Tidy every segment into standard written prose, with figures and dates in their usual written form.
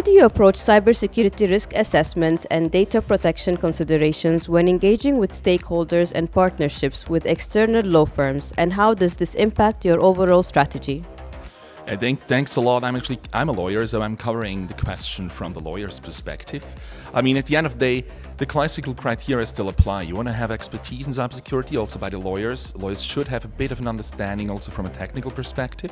How do you approach cybersecurity risk assessments and data protection considerations when engaging with stakeholders and partnerships with external law firms, and how does this impact your overall strategy? I think thanks a lot. I'm a lawyer, so I'm covering the question from the lawyer's perspective. I mean, at the end of the day, the classical criteria still apply. You want to have expertise in cybersecurity, also by the lawyers. Lawyers should have a bit of an understanding also from a technical perspective.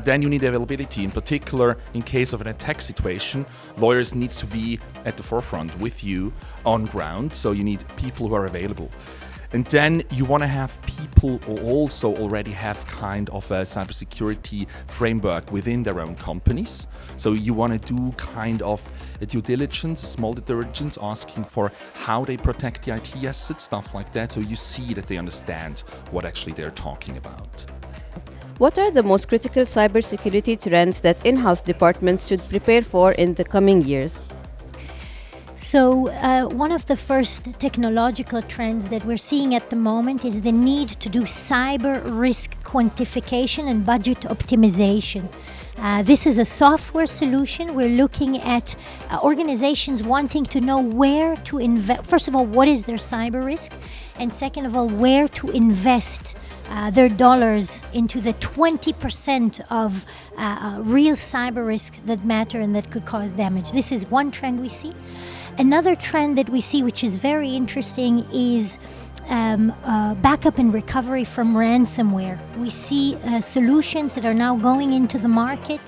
Then you need availability. In particular, in case of an attack situation, lawyers need to be at the forefront with you on ground, so you need people who are available. And then you want to have people who also already have kind of a cybersecurity framework within their own companies. So you want to do kind of a due diligence, a small due diligence, asking for how they protect the IT assets, stuff like that. So you see that they understand what actually they're talking about. What are the most critical cybersecurity trends that in-house departments should prepare for in the coming years? So one of the first technological trends that we're seeing at the moment is the need to do cyber risk quantification and budget optimization. This is a software solution. We're looking at organizations wanting to know where to invest. First of all, what is their cyber risk? And second of all, where to invest their dollars into the 20% of real cyber risks that matter and that could cause damage. This is one trend we see. Another trend that we see, which is very interesting, is backup and recovery from ransomware. We see solutions that are now going into the market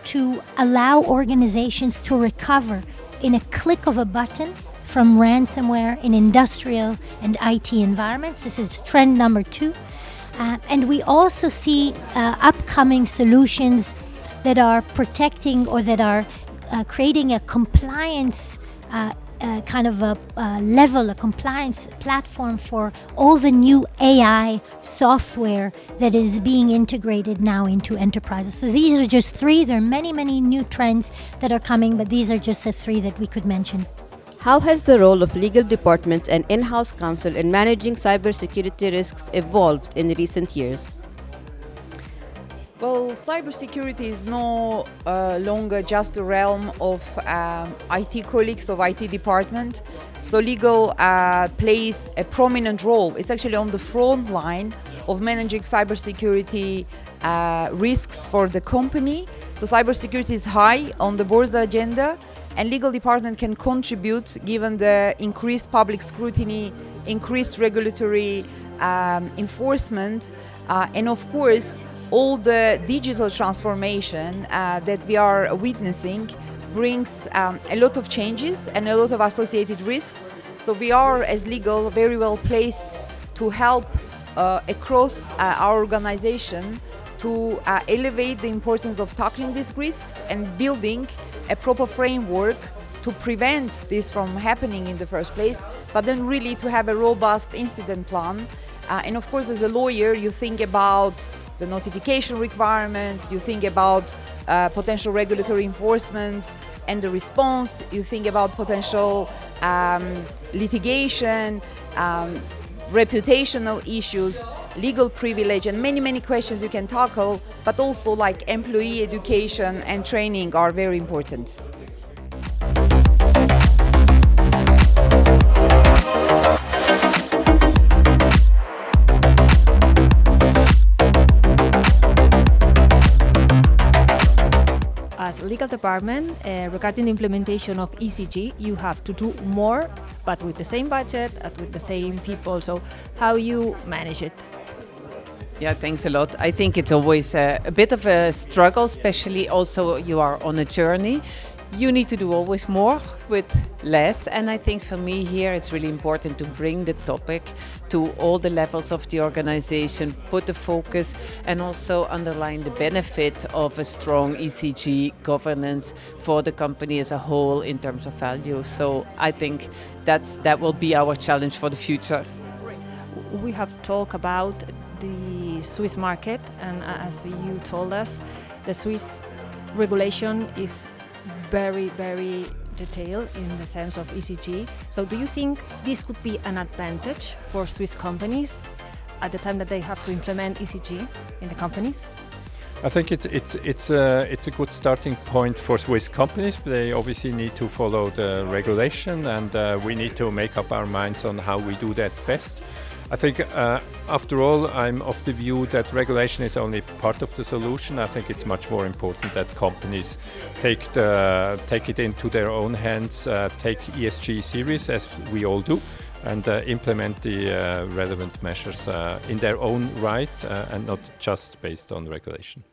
to allow organizations to recover in a click of a button from ransomware in industrial and IT environments. This is trend number 2. And we also see upcoming solutions that are protecting or that are creating a compliance kind of a level, a compliance platform for all the new AI software that is being integrated now into enterprises. So these are just 3. There are many, many new trends that are coming, but these are just the 3 that we could mention. How has the role of legal departments and in-house counsel in managing cybersecurity risks evolved in recent years? Well, cybersecurity is no longer just a realm of IT colleagues of IT department. So legal plays a prominent role. It's actually on the front line of managing cybersecurity risks for the company. So cybersecurity is high on the board's agenda, and legal department can contribute given the increased public scrutiny, increased regulatory enforcement, and of course, all the digital transformation that we are witnessing brings a lot of changes and a lot of associated risks. So we are, as legal, very well placed to help across our organization to elevate the importance of tackling these risks and building a proper framework to prevent this from happening in the first place, but then really to have a robust incident plan. And of course, as a lawyer, you think about the notification requirements, you think about potential regulatory enforcement and the response, you think about potential litigation, reputational issues, legal privilege, and many, many questions you can tackle, but also like employee education and training are very important. As a legal department, regarding the implementation of ECG, you have to do more, but with the same budget and with the same people. So how you manage it? Yeah, thanks a lot. I think it's always a bit of a struggle, especially also you are on a journey. You need to do always more with less, and I think for me here it's really important to bring the topic to all the levels of the organization, put the focus and also underline the benefit of a strong ECG governance for the company as a whole in terms of value. So I think that will be our challenge for the future. We have talked about the Swiss market, and as you told us, the Swiss regulation is very, very detailed in the sense of ECG. So do you think this could be an advantage for Swiss companies at the time that they have to implement ECG in the companies? I think it's a good starting point for Swiss companies. They obviously need to follow the regulation, and we need to make up our minds on how we do that best. I think, after all, I'm of the view that regulation is only part of the solution. I think it's much more important that companies take it into their own hands, take ESG serious, as we all do, and implement the relevant measures in their own right, and not just based on regulation.